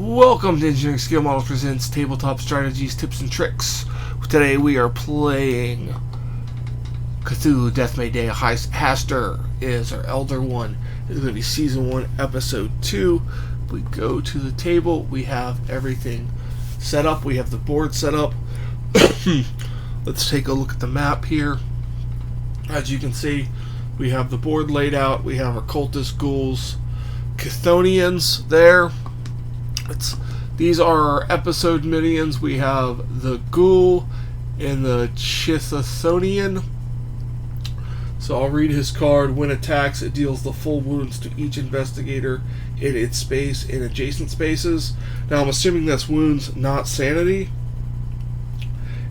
Welcome to Engineering Skill Models presents Tabletop Strategies, Tips, and Tricks. Today we are playing Cthulhu Death May Day. Haster is our Elder One. It's going to be Season 1, Episode 2. We go to the table. We have everything set up. We have the board set up. Let's take a look at the map here. As you can see, we have the board laid out. We have our cultists, ghouls, Chthonians there. These are our episode minions. We have the ghoul and the Chthonian. So I'll read his card. When attacks, it deals the full wounds to each investigator in its space and adjacent spaces. Now I'm assuming that's wounds, not sanity.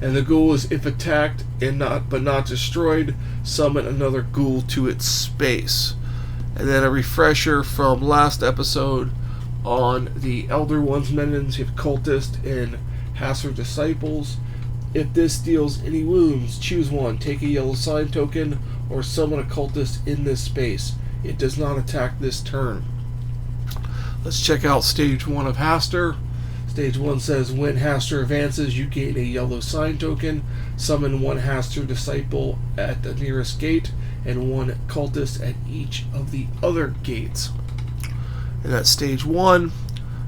And the ghoul is, if attacked and not destroyed, summon another ghoul to its space. And then a refresher from last episode on the Elder One's minions. You have Cultist and Hasser Disciples. If this deals any wounds, choose one. Take a yellow sign token or summon a cultist in this space. It does not attack this turn. Let's check out Stage 1 of Haster. Stage 1 says, when Haster advances, you gain a yellow sign token. Summon one Haster Disciple at the nearest gate and one cultist at each of the other gates. And that's Stage 1.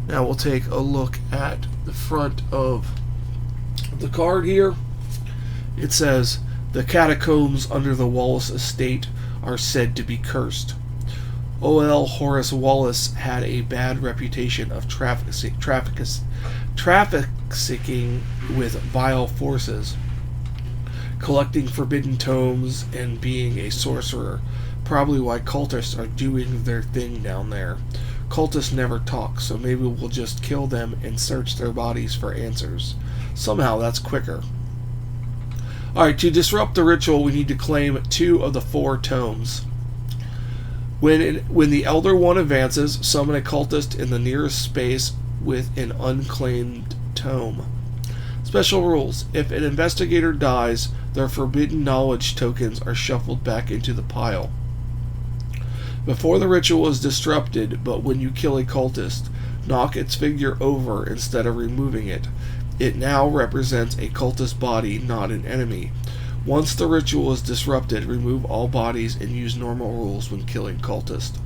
Now we'll take a look at the front of the card here. It says, the catacombs under the Wallace estate are said to be cursed. O.L. Horace Wallace had a bad reputation of trafficking with vile forces, collecting forbidden tomes, and being a sorcerer. Probably why cultists are doing their thing down there. Cultists never talk, so maybe we'll just kill them and search their bodies for answers. Somehow that's quicker. Alright, to disrupt the ritual, we need to claim 2 of the 4 tomes. When the Elder One advances, summon a cultist in the nearest space with an unclaimed tome. Special rules. If an investigator dies, their forbidden knowledge tokens are shuffled back into the pile. Before the ritual is disrupted, but when you kill a cultist, knock its figure over instead of removing it. It now represents a cultist body, not an enemy. Once the ritual is disrupted, remove all bodies and use normal rules when killing cultists.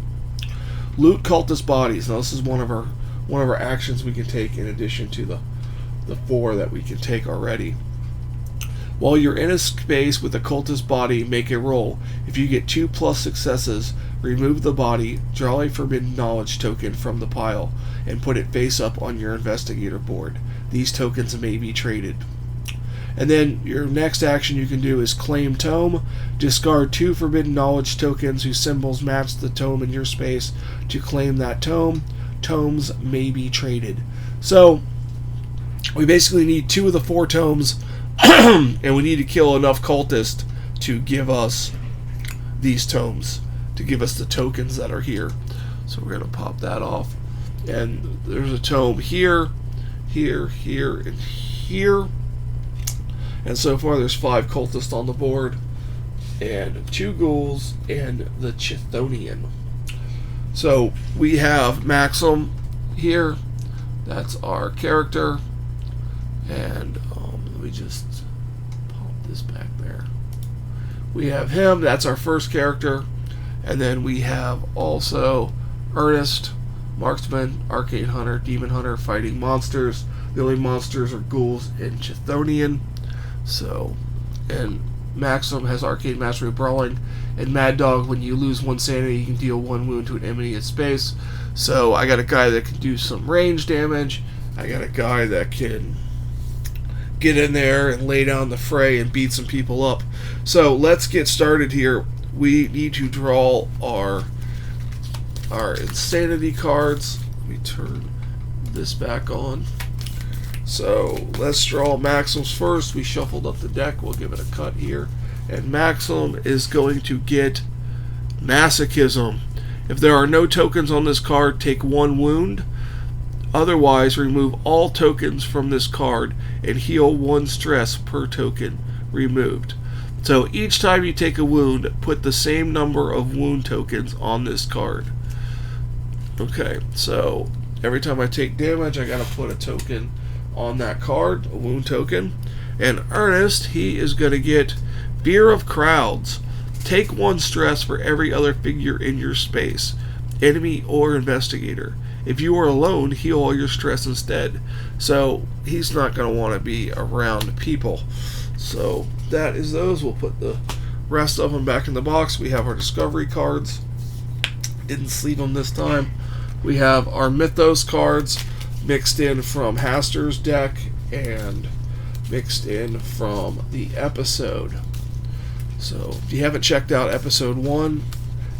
Loot cultist bodies. Now this is one of our actions we can take in addition to the 4 that we can take already. While you're in a space with a cultist body, make a roll. If you get 2+ successes, remove the body, draw a forbidden knowledge token from the pile, and put it face up on your investigator board. These tokens may be traded. And then your next action you can do is claim tome. Discard 2 forbidden knowledge tokens whose symbols match the tome in your space to claim that tome. Tomes may be traded. So we basically need 2 of the 4 tomes, and we need to kill enough cultists to give us these tomes, to give us the tokens that are here. So we're going to pop that off. And there's a tome here, here, here, and here. And so far there's 5 cultists on the board, and 2 ghouls, and the Chthonian. So we have Maxim here. That's our character. And let me just pop this back there. We have him. That's our first character. And then we have also Ernest, Marksman, Arcade Hunter, Demon Hunter, fighting monsters. The only monsters are ghouls and Chthonian. So, and Maxim has Arcade Mastery Brawling. And Mad Dog, when you lose 1 sanity, you can deal 1 wound to an enemy in space. So I got a guy that can do some range damage. I got a guy that can get in there and lay down the fray and beat some people up. So let's get started here. We need to draw our insanity cards. Let me turn this back on. So let's draw Maxim's first. We shuffled up the deck. We'll give it a cut here. And Maxim is going to get Masochism. If there are no tokens on this card, take 1 wound. Otherwise, remove all tokens from this card and heal 1 stress per token removed. So each time you take a wound, put the same number of wound tokens on this card. Okay, so Every time I take damage, I gotta put a token on that card, a wound token. And Ernest, he is gonna get Fear of Crowds. Take 1 stress for every other figure in your space, enemy or investigator. If you are alone, heal all your stress instead. So he's not going to want to be around people. So that is those. We'll put the rest of them back in the box. We have our discovery cards. Didn't sleeve them this time. We have our Mythos cards mixed in from Haster's deck and mixed in from the episode. So if you haven't checked out episode 1,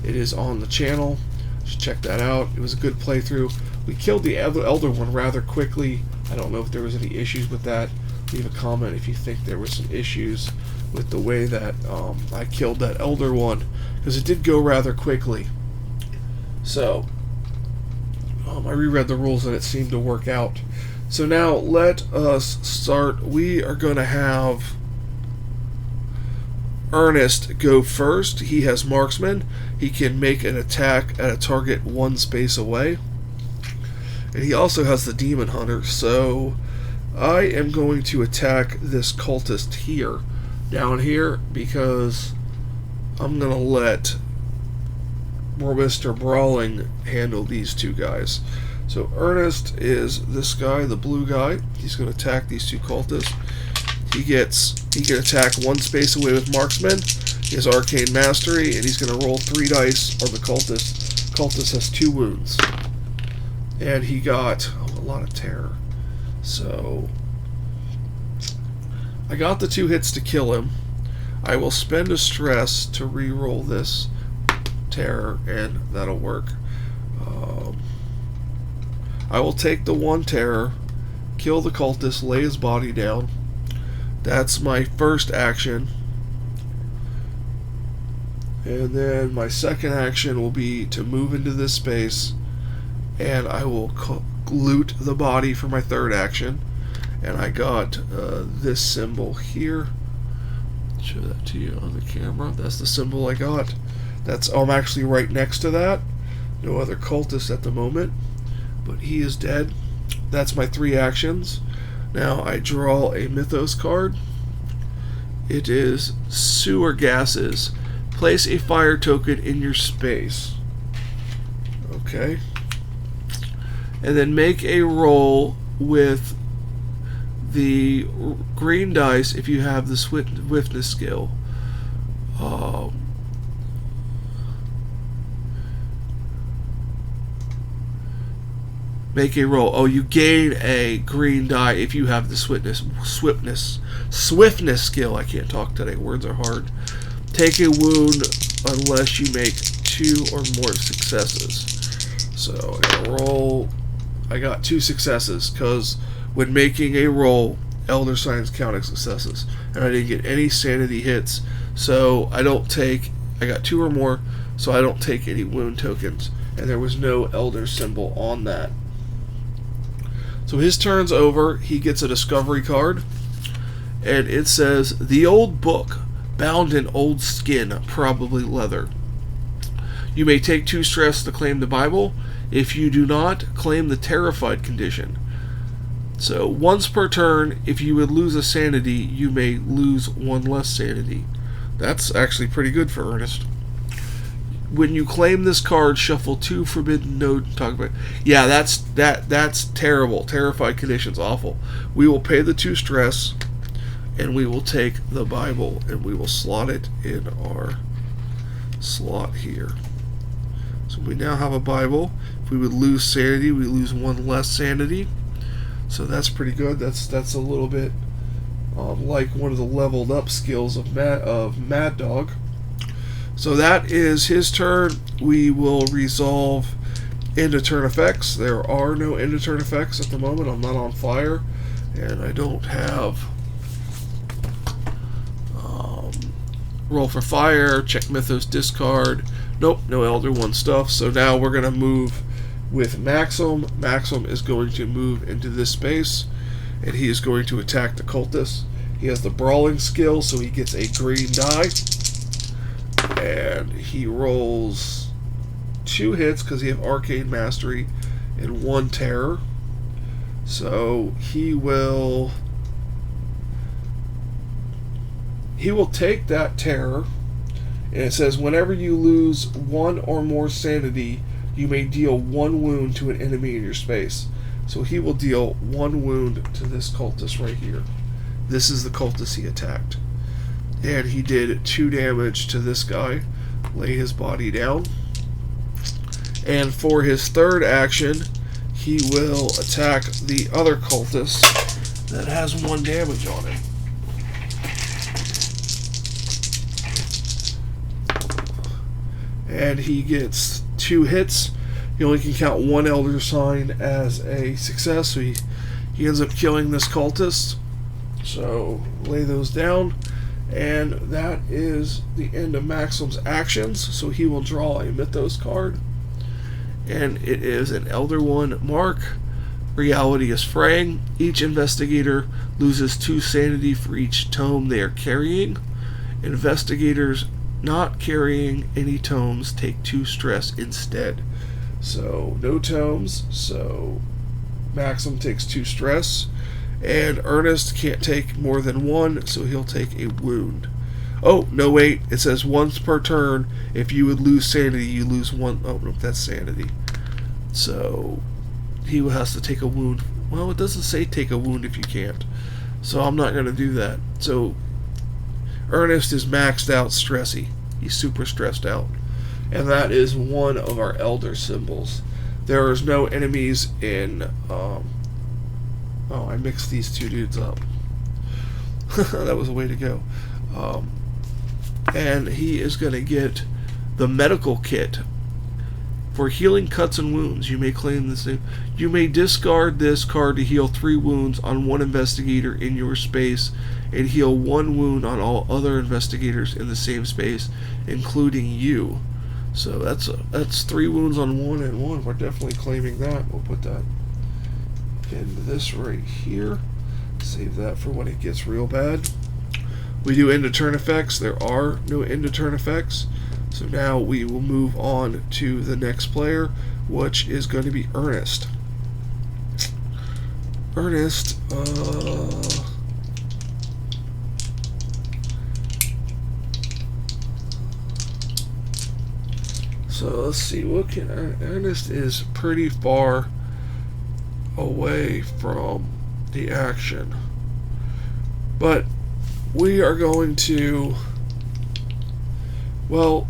it is on the channel. Just check that out. It was a good playthrough. We killed the elder one rather quickly. I don't know if there was any issues with that. Leave a comment if you think there were some issues with the way that I killed that elder one, because it did go rather quickly. So I reread the rules and it seemed to work out. So now let us start. We are going to have Ernest go first. He has marksman. He can make an attack at a target 1 space away. And he also has the demon hunter. So I am going to attack this cultist here, down here, because I'm going to let Mr. Brawling handle these 2 guys. So Ernest is this guy, the blue guy. He's going to attack these 2 cultists. He can attack 1 space away with marksman. He has arcane mastery, and he's going to roll 3 dice on the cultist. Cultist has 2 wounds, and he got a lot of terror. So I got the 2 hits to kill him. I will spend a stress to re-roll this terror, and that'll work. I will take the 1 terror, kill the cultist, lay his body down. That's my first action. And then my second action will be to move into this space, and I will loot the body for my third action. And I got this symbol here. Show that to you on the camera. That's the symbol I got. I'm actually right next to that. No other cultists at the moment, but he is dead. That's my 3 actions. Now I draw a Mythos card. It is Sewer Gases. Place a fire token in your space. Okay. And then make a roll with the green dice if you have the swiftness skill. Make a roll. Oh, you gain a green die if you have the swiftness skill. I can't talk today. Words are hard. Take a wound unless you make 2 or more successes. So I got a roll. I got 2 successes because when making a roll, elder signs count as successes, and I didn't get any sanity hits. So I don't take. I got 2 or more, so I don't take any wound tokens, and there was no elder symbol on that. So his turn's over. He gets a discovery card, and it says, "The old book, bound in old skin, probably leather. You may take 2 stress to claim the Bible. If you do not, claim the terrified condition. So once per turn, if you would lose a sanity, you may lose 1 less sanity." That's actually pretty good for Ernest. When you claim this card, shuffle 2 forbidden node. Talk about. Yeah, that's terrible. Terrified condition's awful. We will pay the 2 stress, and we will take the Bible, and we will slot it in our slot here. So we now have a Bible. If we would lose sanity, we lose 1 less sanity. So that's pretty good. That's a little bit like one of the leveled up skills of Mad Dog. So that is his turn. We will resolve end of turn effects. There are no end of turn effects at the moment. I'm not on fire, and I don't have roll for fire, check Mythos, discard. Nope, no Elder One stuff. So now we're going to move with Maxim. Maxim is going to move into this space, and he is going to attack the cultist. He has the brawling skill, so he gets a green die. And he rolls 2 hits because he has arcane mastery. and 1 terror. So he will take that terror, and it says whenever you lose 1 or more sanity, you may deal 1 wound to an enemy in your space. So he will deal 1 wound to this cultist right here. This is the cultist he attacked. And he did 2 damage to this guy. Lay his body down. And for his third action, he will attack the other cultist that has 1 damage on him. And he gets 2 hits. He only can count 1 Elder Sign as a success, so he ends up killing this cultist. So lay those down, and that is the end of Maxim's actions. So he will draw a Mythos card, and it is an Elder One mark. Reality is fraying. Each investigator loses 2 sanity for each tome they are carrying. Investigators not carrying any tomes take 2 stress instead. So no tomes, so Maxim takes 2 stress, and Ernest can't take more than 1, so he'll take a wound. Oh, no, wait, it says once per turn, if you would lose sanity, you lose 1. Oh, no, that's sanity. So he has to take a wound. Well, it doesn't say take a wound if you can't, so I'm not going to do that. So Ernest is maxed out stressy. He's super stressed out. And that is one of our elder symbols. There is no enemies in... oh, I mixed these 2 dudes up. That was a way to go. And he is going to get the medical kit. For healing cuts and wounds, you may claim this. You may discard this card to heal 3 wounds on 1 investigator in your space, and heal 1 wound on all other investigators in the same space, including you. So that's 3 wounds on 1 and 1. We're definitely claiming that. We'll put that in this right here. Save that for when it gets real bad. We do end of turn effects. There are no end of turn effects. So now we will move on to the next player, which is going to be Ernest. Ernest, so let's see, what can Ernest is pretty far away from the action, but we are going to, well,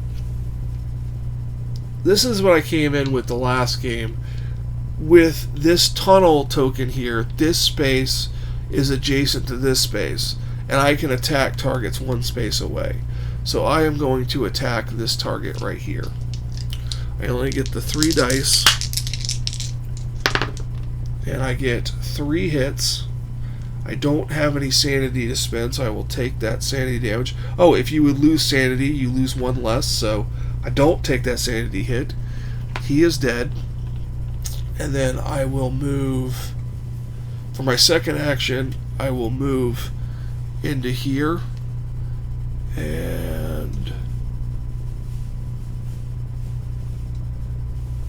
this is what I came in with the last game. With this tunnel token here, this space is adjacent to this space, and I can attack targets 1 space away. So I am going to attack this target right here. I only get the 3 dice, and I get 3 hits. I don't have any sanity to spend, so I will take that sanity damage. Oh, if you would lose sanity, you lose 1 less, so I don't take that sanity hit. He is dead. And then I will move, for my second action, I will move into here, and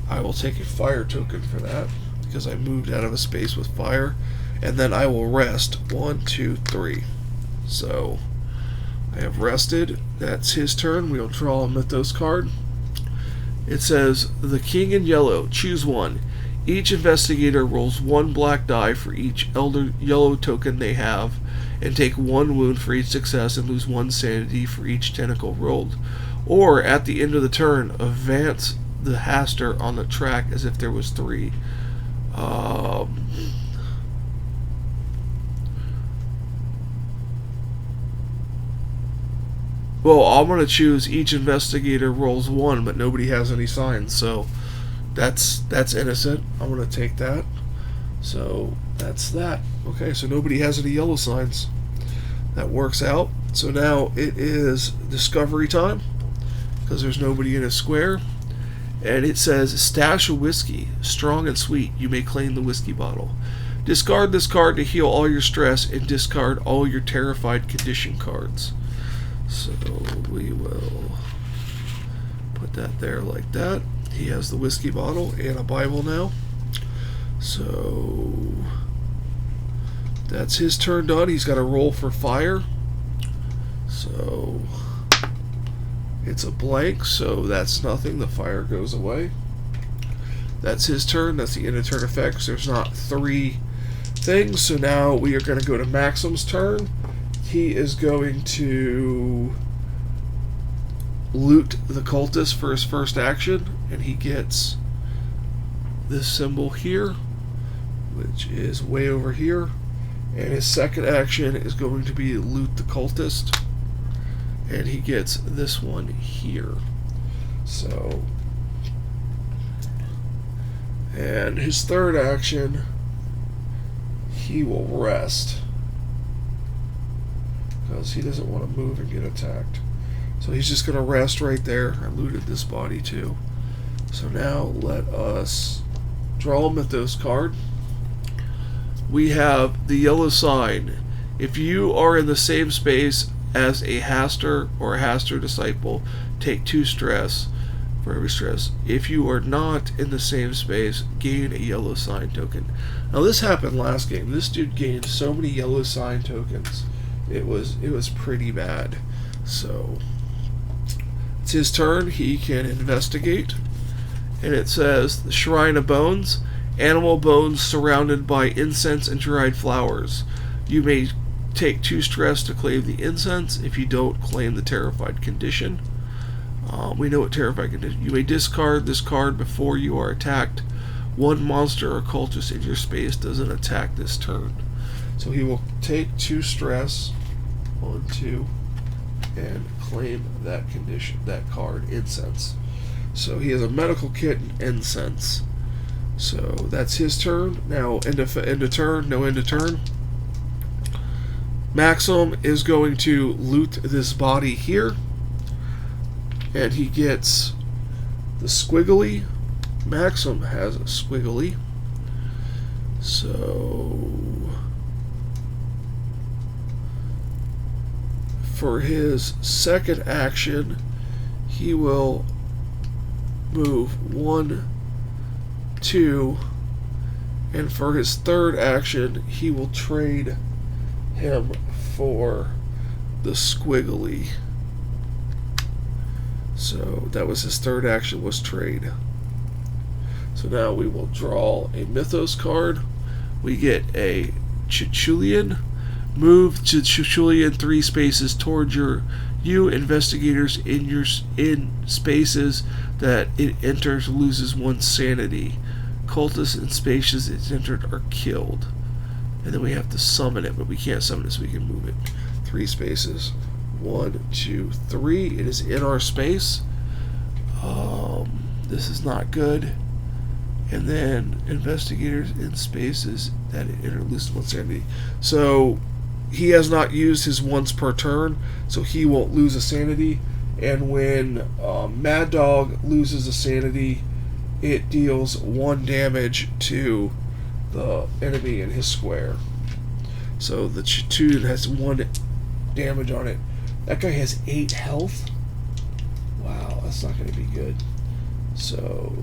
I will take a fire token for that, because I moved out of a space with fire. And then I will rest 1, 2, 3. So I have rested. That's his turn. We'll draw a Mythos card. It says, the king in yellow, choose 1. Each investigator rolls 1 black die for each elder yellow token they have, and take 1 wound for each success and lose 1 sanity for each tentacle rolled. Or, at the end of the turn, advance the Haster on the track as if there was 3. Well, I'm going to choose each investigator rolls 1, but nobody has any signs, so that's innocent. I'm going to take that. So that's that. Okay, so nobody has any yellow signs. That works out. So now it is discovery time, because there's nobody in a square. And it says, stash of whiskey, strong and sweet. You may claim the whiskey bottle. Discard this card to heal all your stress, and discard all your terrified condition cards. So we will put that there like that. He has the whiskey bottle and a Bible now. So that's his turn done. He's got to roll for fire. So it's a blank, so that's nothing. The fire goes away. That's his turn. That's the end of turn effects. There's not 3 things. So now we are going to go to Maxim's turn. He is going to loot the cultist for his first action, and he gets this symbol here, which is way over here. And his second action is going to be loot the cultist, and he gets this one here. So, and his third action, he will rest, because he doesn't want to move and get attacked. So he's just going to rest right there. I looted this body too. So now let us draw a Mythos card. We have the yellow sign. If you are in the same space as a Haster or a Haster disciple, take 2 stress for every stress. If you are not in the same space, gain a yellow sign token. Now this happened last game. This dude gained so many yellow sign tokens. It was pretty bad. So it's his turn. He can investigate. And it says, the Shrine of Bones. Animal bones surrounded by incense and dried flowers. You may take 2 stress to claim the incense. If you don't, claim the terrified condition. We know what terrified condition. You may discard this card before you are attacked. 1 monster or cultist in your space doesn't attack this turn. So he will take 2 stress, 1, 2, and claim that condition, that card, incense. So he has a medical kit and incense. So that's his turn. Now end of turn, no end of turn. Maxim is going to loot this body here, and he gets the squiggly. Maxim has a squiggly. So for his second action, he will move 1, 2, and for his third action, he will trade him for the squiggly. So that was his third action, was trade. So now we will draw a Mythos card. We get a Cthulhu. Move Cthulhu 3 spaces towards you investigators in spaces that it enters loses 1 sanity. Cultists in spaces it's entered are killed. And then we have to summon it, but we can't summon it, so we can move it 3 spaces. 1, 2, 3. It is in our space. This is not good. And then investigators in spaces that it enter loses 1 sanity. So he has not used his once per turn, so he won't lose a sanity. And when Mad Dog loses a sanity, it deals 1 damage to the enemy in his square. So the Cthulhu has 1 damage on it. That guy has 8 health. Wow, that's not going to be good. So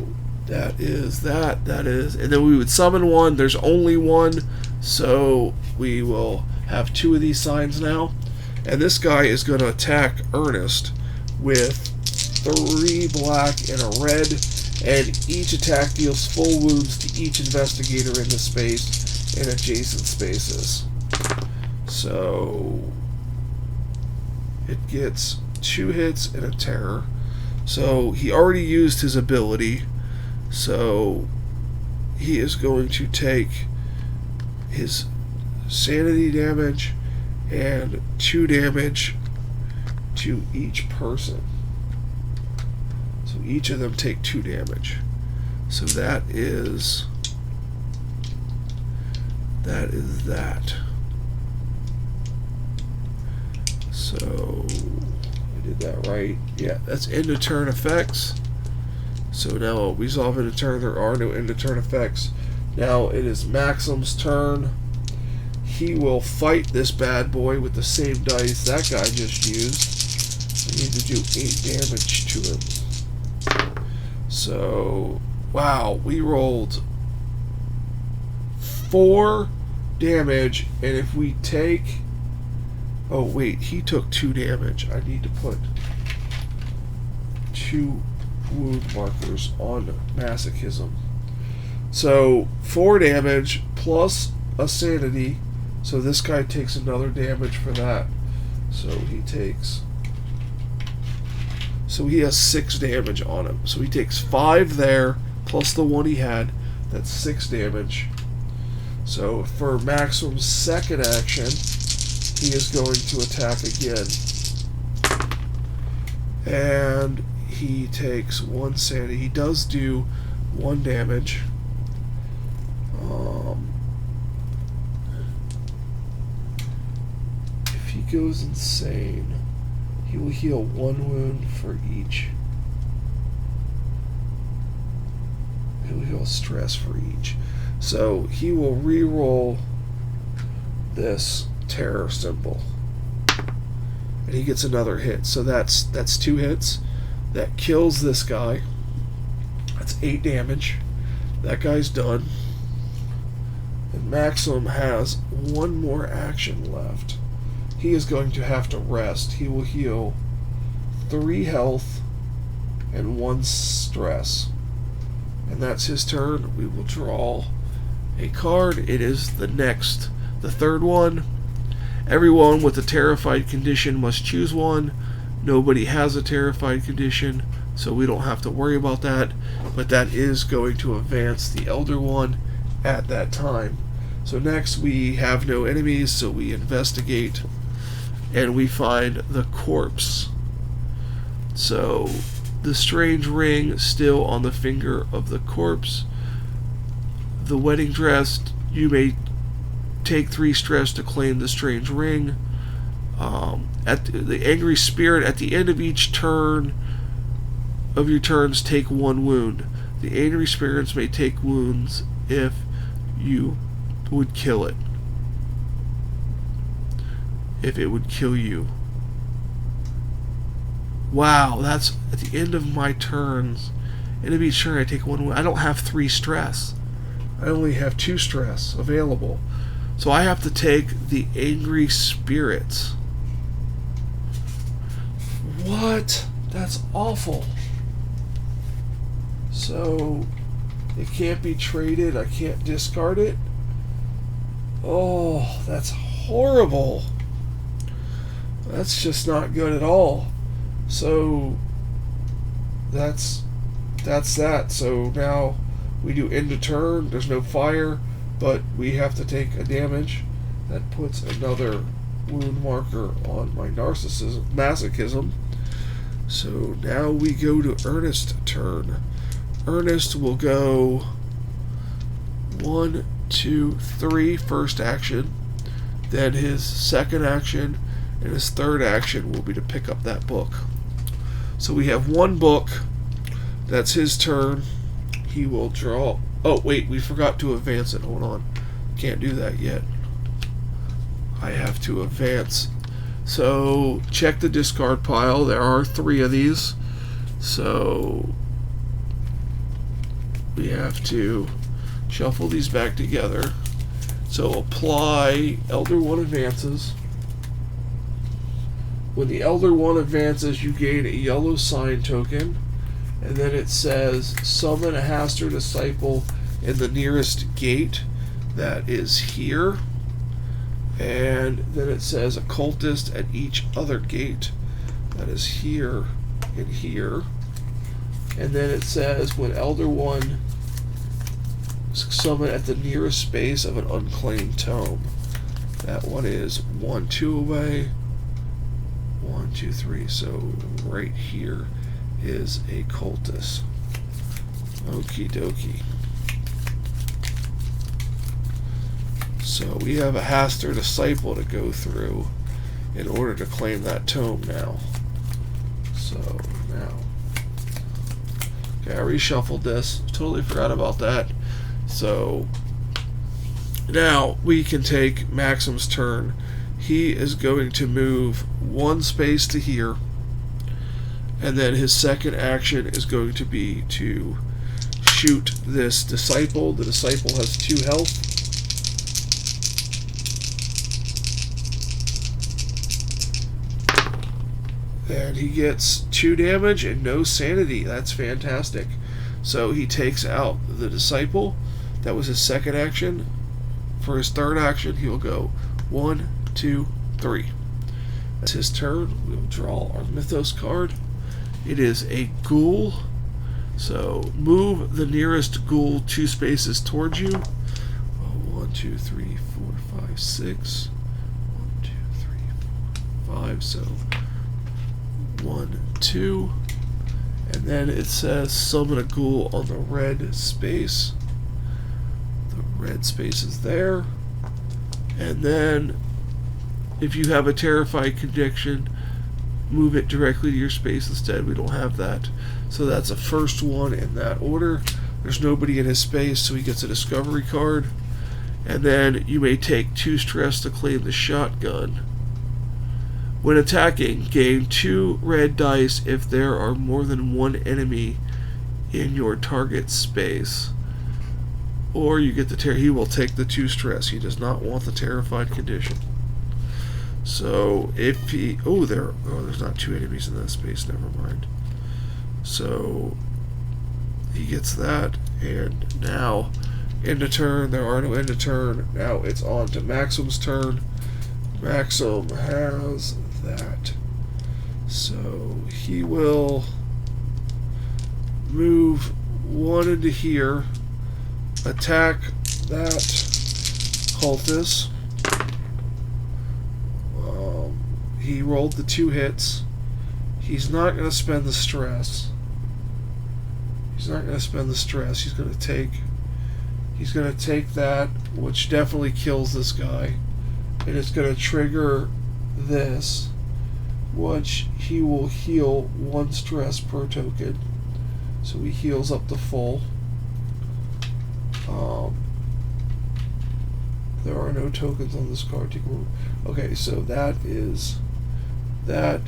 that is that. That is, and then we would summon 1. There's only 1, so we will have 2 of these signs now. And this guy is going to attack Ernest with 3 black and a red, and each attack deals full wounds to each investigator in the space and adjacent spaces. So it gets 2 hits and a terror. So he already used his ability, so he is going to take his sanity damage and 2 damage to each person. So each of them take 2 damage. So that is that. So I did that right. Yeah, that's end of turn effects. So now resolve end of turn. There are no end of turn effects. Now it is Maxim's turn. He will fight this bad boy with the same dice that guy just used. I need to do 8 damage to him. So, wow, we rolled 4 damage, and if we take... Oh, wait, he took 2 damage. I need to put 2 wound markers on masochism. So, 4 damage plus a sanity. So this guy takes another damage for that. So he takes... So he has 6 damage on him. So he takes 5 there, plus the 1 he had. That's 6 damage. So for Maximum's second action, he is going to attack again. And he takes 1 sanity. He does do 1 damage. If he goes insane, he will heal 1 wound for each. He will heal stress for each. So he will re-roll this terror symbol. And he gets another hit. So that's 2 hits. That kills this guy. That's 8 damage. That guy's done. And Maximum has 1 more action left. He is going to have to rest. He will heal 3 health and 1 stress. And that's his turn. We will draw a card. It is the 3rd one. Everyone with a terrified condition must choose one. Nobody has a terrified condition, so we don't have to worry about that. But that is going to advance the Elder One at that time. So next we have no enemies, so we investigate and we find the corpse. So the strange ring still on the finger of the corpse. The wedding dress, you may take 3 stress to claim the strange ring. At the angry spirit, at the end of each turn of your turns, take 1 wound. The angry spirits may take wounds if you would kill it. If it would kill you. Wow, that's at the end of my turns. End of each turn, I take 1 wound. I don't have 3 stress. I only have 2 stress available. So I have to take the angry spirits. What? That's awful. So it can't be traded. I can't discard it. Oh, that's horrible. That's just not good at all. So that's that. So now we do end of turn. There's no fire, but we have to take a damage. That puts another wound marker on my masochism. So now we go to Ernest turn. Ernest will go 1, 2, 3 first action. Then his second action and his third action will be to pick up that book. So we have 1 book. That's his turn. He will draw... Oh, wait, we forgot to advance it. Hold on. Can't do that yet. I have to advance. So, check the discard pile. There are 3 of these. So, we have to shuffle these back together. So, apply Elder One advances. When the Elder One advances, you gain a yellow sign token. And then it says, summon a Haster Disciple in the nearest gate. That is here. And then it says, a cultist at each other gate. That is here and here. And then it says, when Elder One, summon at the nearest space of an unclaimed tome. That one is 1, 2 away. 1, 2, 3. So right here is a cultist. Okie dokie. So we have a Haster Disciple to go through in order to claim that tome now. So now, okay, I reshuffled this. Totally forgot about that. So now we can take Maxim's turn. He is going to move 1 space to here. And then his second action is going to be to shoot this Disciple. The Disciple has 2 health. And he gets 2 damage and no sanity. That's fantastic. So he takes out the Disciple. That was his second action. For his third action, he'll go 1, 2, 3. That's his turn. We'll draw our Mythos card. It is a ghoul. So move the nearest ghoul 2 spaces towards you. 1, 2, 3, 4, 5, 6. 1, 2, 3, 4, 5. So 1, 2. And then it says summon a ghoul on the red space. The red space is there. And then if you have a terrified condition, move it directly to your space instead. We don't have that. So that's a first one in that order. There's nobody in his space, so he gets a discovery card. And then you may take 2 stress to claim the shotgun. When attacking, gain 2 red dice if there are more than 1 enemy in your target space. Or you get the he will take the 2 stress. He does not want the terrified condition. So if he there's not 2 enemies in that space, never mind. So he gets that, and now end of turn. There are no end of turn. Now it's on to Maxim's turn. Maxim has that. So he will move 1 into here, attack that cultist. He rolled the 2 hits. He's not going to spend the stress. He's going to take that, which definitely kills this guy. And it's going to trigger this, which he will heal 1 stress per token. So he heals up to full. There are no tokens on this card. Okay, so that is that.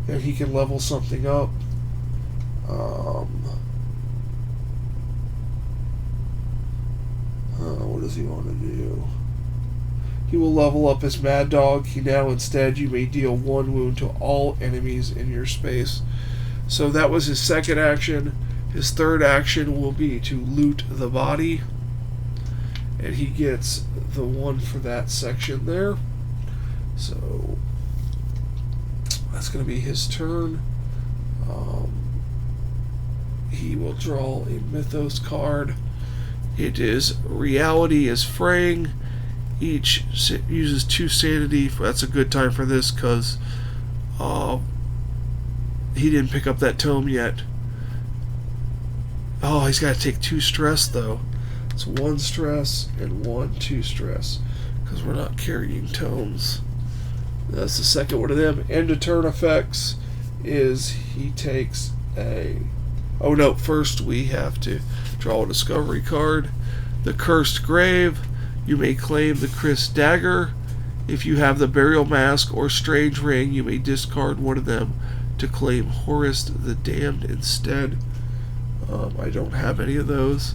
And he can level something up. What does he want to do? He will level up his Mad Dog. Instead, you may deal 1 wound to all enemies in your space. So that was his second action. His third action will be to loot the body. And he gets the 1 for that section there. So that's going to be his turn. He will draw a Mythos card. It is Reality is Fraying. Each uses 2 sanity. That's a good time for this because he didn't pick up that tome yet. Oh, he's got to take 2 stress though. It's 1 stress and 1 2 stress because we're not carrying tomes. That's the second one of them. End of turn effects is he takes a... Oh no, first we have to draw a discovery card. The Cursed Grave. You may claim the Cursed Dagger. If you have the Burial Mask or Strange Ring, you may discard one of them to claim Horus the Damned instead. I don't have any of those.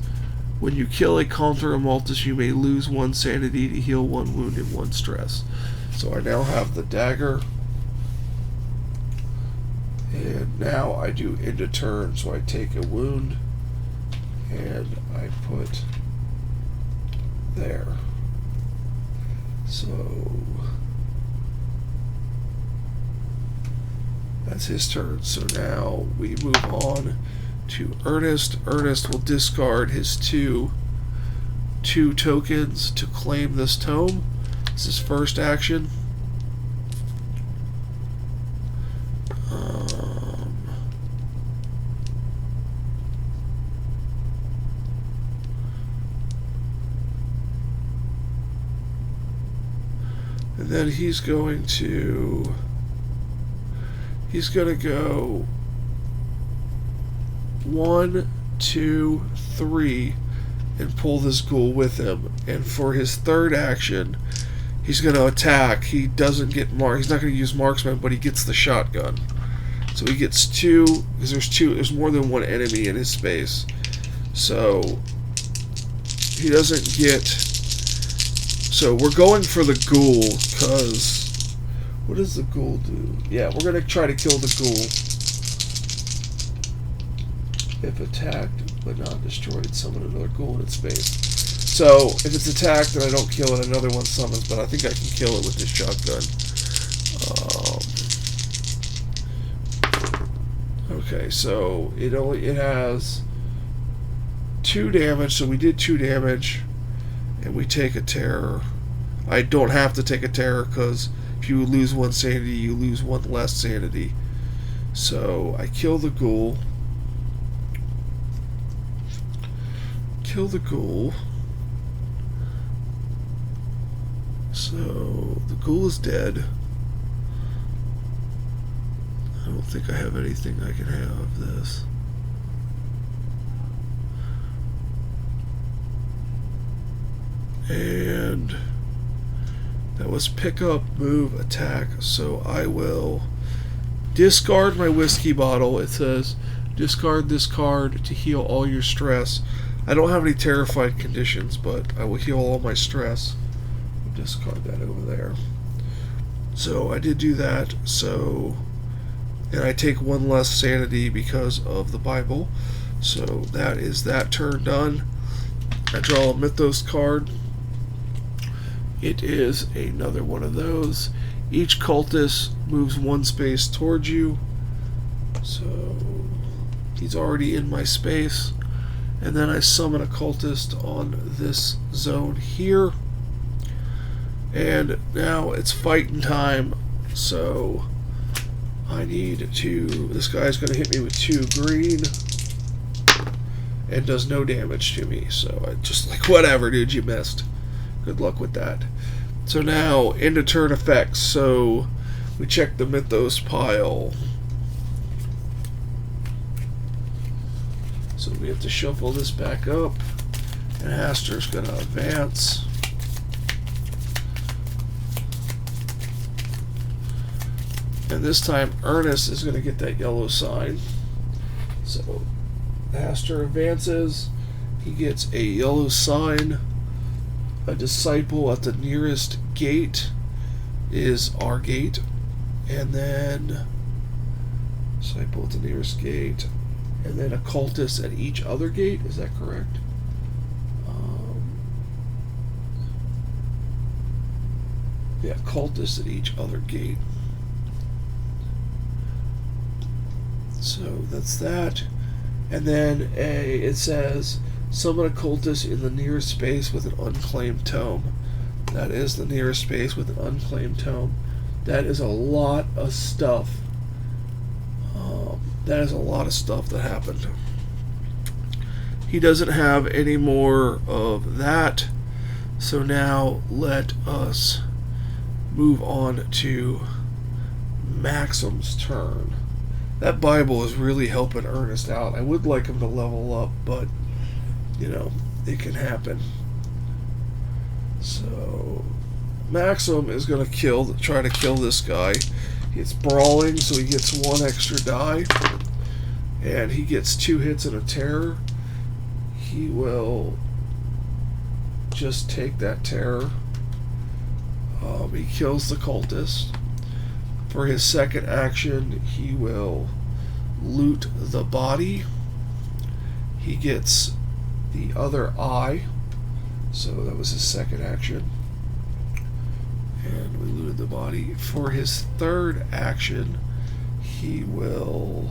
When you kill a Contra Maltus, you may lose 1 sanity to heal 1 wound and 1 stress. So I now have the dagger. And now I do end of turn. So I take a wound and I put there. So that's his turn. So now we move on to Ernest. Ernest will discard his two tokens to claim this tome. This is his first action. And then he's going to go 1, 2, 3 and pull this ghoul with him. And for his third action, he's going to attack. He doesn't get he's not going to use marksman, but he gets the shotgun. So he gets 2 because there's more than 1 enemy in his space. So he doesn't get. So we're going for the ghoul because What does the ghoul do? Yeah, we're going to try to kill the ghoul. If attacked but not destroyed, summon another ghoul in its space. So, if it's attacked and I don't kill it, another one summons, but I think I can kill it with this shotgun. Okay, so it has 2 damage, so we did 2 damage, and we take a terror. I don't have to take a terror, because if you lose 1 sanity, you lose 1 less sanity. So, I kill the ghoul. Kill the ghoul. So, the ghoul is dead. I don't think I have anything I can have this. And that was pick up, move, attack. So I will discard my whiskey bottle. It says discard this card to heal all your stress. I don't have any terrified conditions, but I will heal all my stress. Discard that over there. So I did do that. So, and I take 1 less sanity because of the Bible. So that is that turn done. I draw a Mythos card. It is another one of those. Each cultist moves 1 space towards you. So he's already in my space. And then I summon a cultist on this zone here. And now it's fighting time. So I need to... This guy's going to hit me with 2 green. And does no damage to me. So I just like, whatever, dude, you missed. Good luck with that. So now, into turn effects. So we check the Mythos pile. So we have to shuffle this back up. And Haster's going to advance. And this time, Ernest is going to get that yellow sign. So Haster advances. He gets a yellow sign. A disciple at the nearest gate is our gate. And then disciple at the nearest gate. And then a cultist at each other gate. Is that correct? Yeah, cultist at each other gate. So that's that. And then it says summon a cultist in the nearest space with an unclaimed tome. That is the nearest space with an unclaimed tome. That is a lot of stuff. That is a lot of stuff that happened. He doesn't have any more of that. So now let us move on to Maxim's turn. That Bible is really helping Ernest out. I would like him to level up, but, you know, it can happen. So, Maxim is going to try to kill this guy. It's brawling, so he gets 1 extra die. And he gets 2 hits and a terror. He will just take that terror. He kills the cultist. For his second action, he will loot the body. He gets the other eye. So that was his second action. And we looted the body. For his third action, he will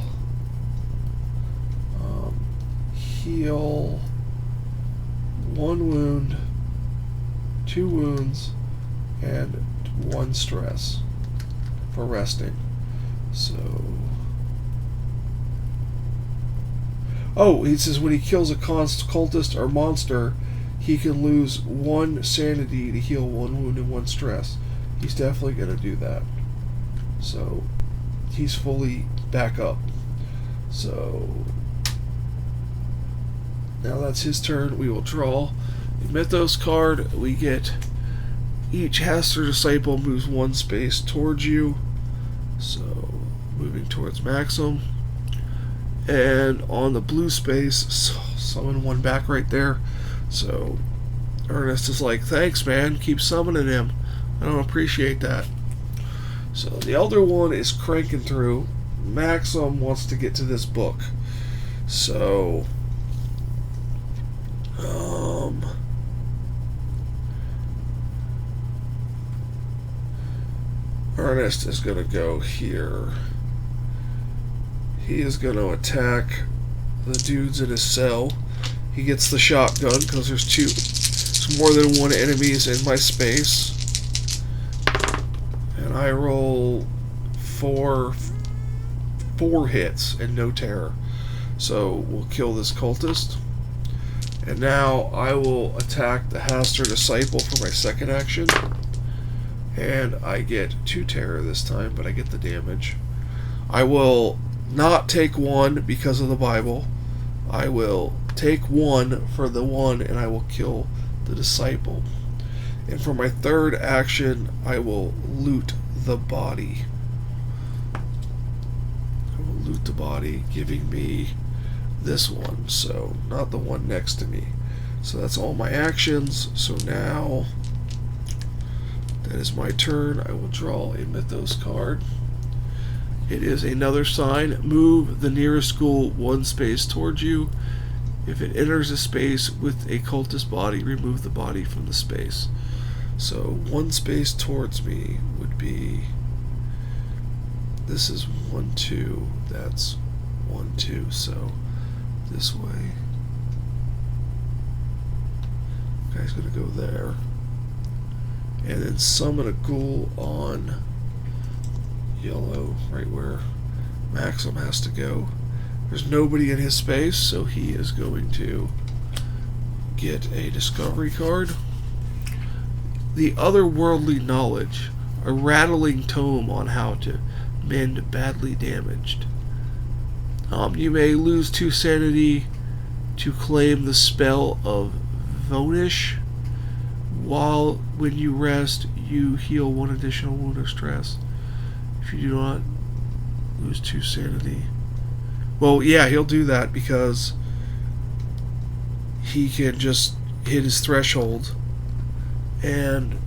heal 1 wound, 2 wounds, and 1 stress for resting. So, oh, he says when he kills a cultist or monster, he can lose 1 sanity to heal 1 wound and 1 stress. He's definitely going to do that. So, he's fully back up. So, now that's his turn. We will draw a Mythos card. We get each Haster disciple moves 1 space towards you. So, moving towards Maxim. And on the blue space, summon 1 back right there. So, Ernest is like, thanks, man. Keep summoning him. I don't appreciate that. So the elder one is cranking through. Maxim wants to get to this book. So, Ernest is going to go here. He is going to attack the dudes in his cell. He gets the shotgun because there's more than one enemies in my space. And I roll four hits and no terror. So we'll kill this cultist. And now I will attack the Haster Disciple for my second action. And I get 2 terror this time, but I get the damage. I will not take 1 because of the Bible. I will take 1 for the 1, and I will kill the Disciple. And for my third action, I will loot the body. I will loot the body, giving me this one, so not the one next to me. So that's all my actions. So now that is my turn. I will draw a Mythos card. It is another sign. Move the nearest ghoul 1 space towards you. If it enters a space with a cultist body, remove the body from the space. So 1 space towards me would be, this is 1, 2, that's 1, 2, so this way. Guy's gonna go there. And then summon a ghoul on yellow, right where Maxim has to go. There's nobody in his space, so he is going to get a discovery card. The otherworldly knowledge, a rattling tome on how to mend badly damaged. You may lose 2 sanity to claim the spell of Vonish. When you rest, you heal 1 additional wound of stress. If you do not lose 2 sanity. Well, yeah, he'll do that because he can just hit his threshold. And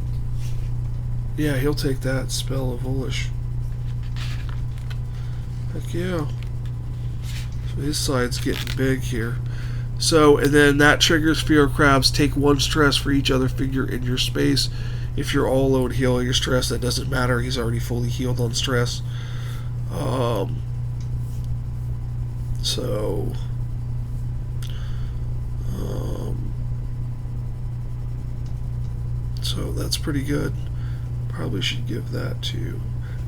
yeah, he'll take that spell of Volish. Heck yeah. So his side's getting big here. So, and then that triggers Fear of Crabs. Take 1 stress for each other figure in your space. If you're all alone healing your stress, that doesn't matter. He's already fully healed on stress. So that's pretty good. Probably should give that to...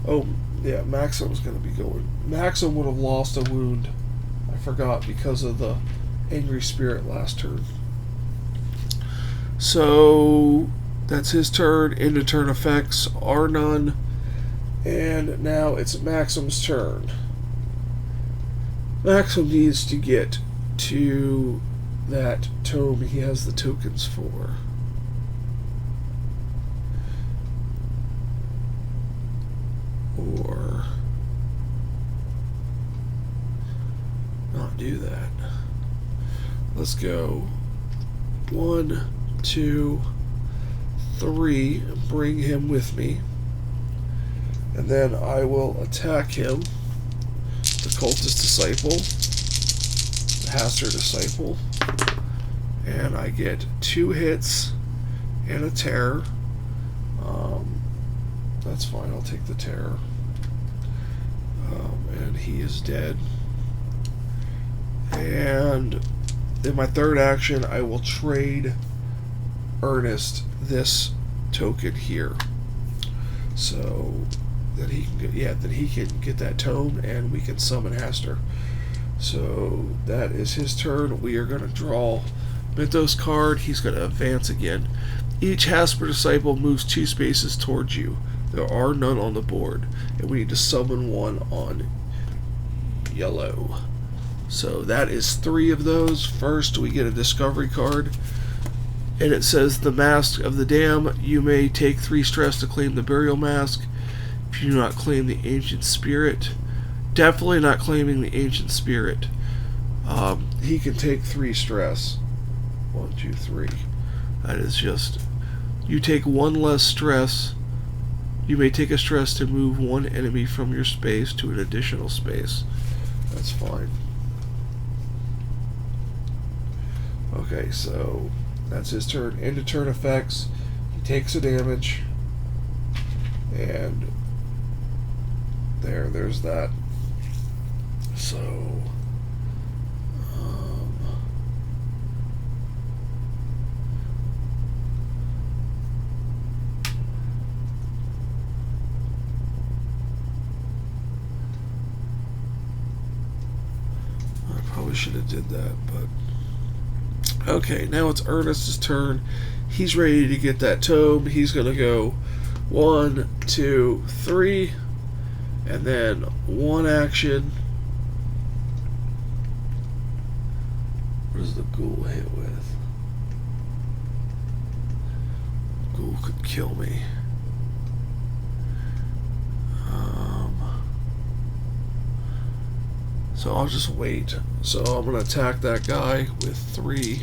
Oh, yeah, Maxim's going to be going. Maxim would have lost a wound. I forgot because of the Angry Spirit last turn. So that's his turn. End of turn effects are none. And now it's Maxim's turn. Maxim needs to get to that tome he has the tokens for. Or not do that. Let's go 1, 2, 3, bring him with me. And then I will attack him. The Cultist Disciple. The Haster Disciple. And I get 2 hits and a terror. That's fine, I'll take the terror. And he is dead. And in my third action, I will trade Ernest this token here. So that he can get that tome and we can summon Haster. So that is his turn. We are going to draw Mythos card. He's going to advance again. Each Haster Disciple moves 2 spaces towards you. There are none on the board, and we need to summon 1 on yellow. So that is 3 of those. First, we get a discovery card, and it says the Mask of the Dam. You may take 3 stress to claim the Burial Mask. If you do not claim the Ancient Spirit, definitely not claiming the Ancient Spirit. He can take 3 stress. 1, 2, 3. That is just, you take 1 less stress You may take a stress to move one enemy from your space to an additional space. That's fine. Okay, so that's his turn. End of turn effects. He takes a damage. And there's that. So I probably should have did that, but okay, now it's Ernest's turn. He's ready to get that tome. He's gonna go 1, 2, 3, and then one action. What does the ghoul hit with? Ghoul could kill me. So I'll just wait. So I'm going to attack that guy with 3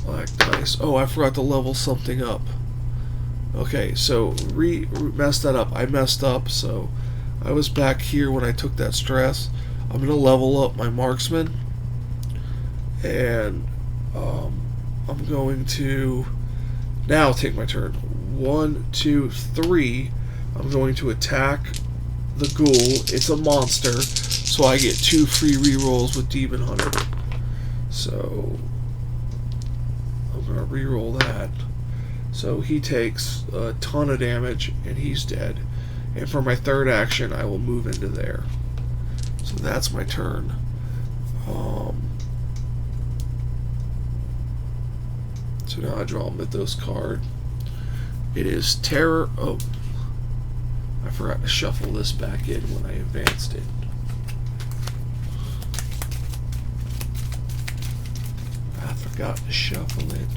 black dice. Oh, I forgot to level something up. Okay, so messed that up. I messed up, so I was back here when I took that stress. I'm going to level up my marksman. And I'm going to now take my turn. 1, 2, 3. I'm going to attack the ghoul. It's a monster, so I get 2 free rerolls with Demon Hunter. So I'm going to reroll that. So he takes a ton of damage, and he's dead. And for my third action, I will move into there. So that's my turn. So now I draw a Mythos card. It is Terror. Oh, I forgot to shuffle this back in when I advanced it. I forgot to shuffle it.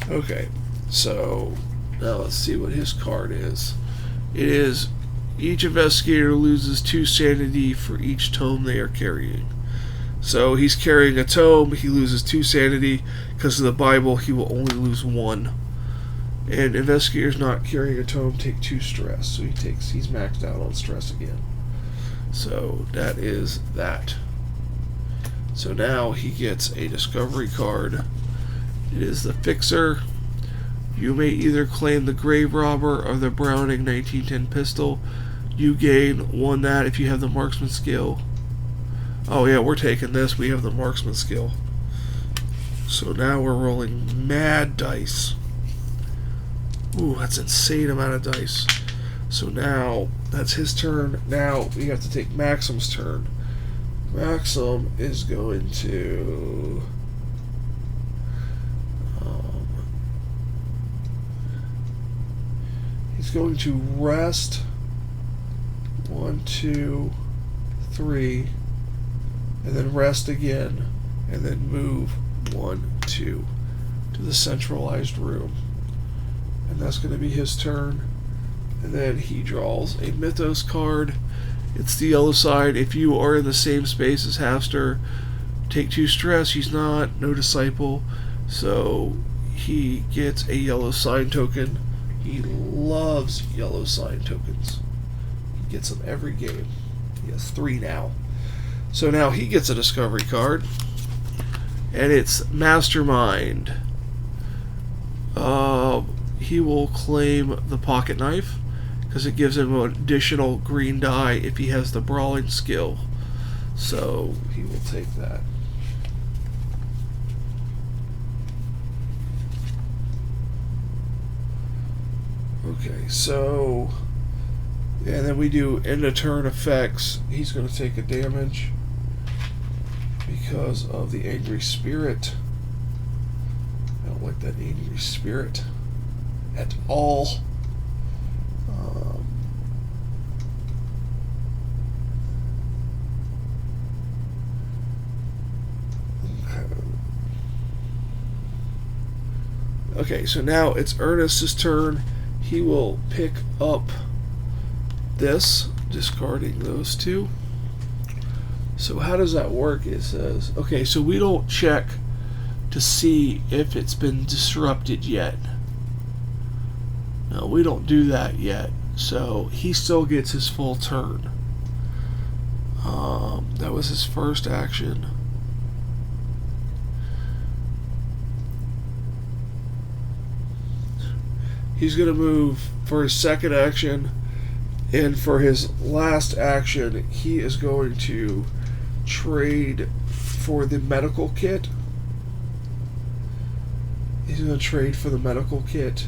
Okay, so now let's see what his card is. It is each investigator loses 2 sanity for each tome they are carrying. So he's carrying a tome, he loses 2 sanity. Because of the Bible, he will only lose 1. And investigators not carrying a tome take 2 stress. So he's maxed out on stress again. So that is that. So now he gets a discovery card. It is the Fixer. You may either claim the Grave Robber or the Browning 1910 pistol. You gain 1 that if you have the marksman skill. Oh yeah, we're taking this. We have the marksman skill. So now we're rolling mad dice. Ooh, that's an insane amount of dice. So now that's his turn. Now we have to take Maxim's turn. Maxim is going to he's going to rest 1, 2, 3, and then rest again, and then move 1, 2 to the centralized room. And that's going to be his turn. And then he draws a Mythos card. It's the yellow side. If you are in the same space as Halfster, take 2 stress. He's not. No disciple. So he gets a yellow sign token. He loves yellow sign tokens. He gets them every game. He has 3 now. So now he gets a discovery card. And it's Mastermind. He will claim the pocket knife because it gives him an additional green die if he has the brawling skill. So he will take that. Okay, so and then we do end of turn effects. He's going to take a damage because of the angry spirit. I don't like that angry spirit at all. Okay, so now it's Ernest's turn. He will pick up this, discarding those 2. So how does that work? It says, okay, so we don't check to see if it's been disrupted yet. No, we don't do that yet. So he still gets his full turn. That was his first action. He's going to move for his second action, and for his last action, he is going to trade for the medical kit. He's going to trade for the medical kit.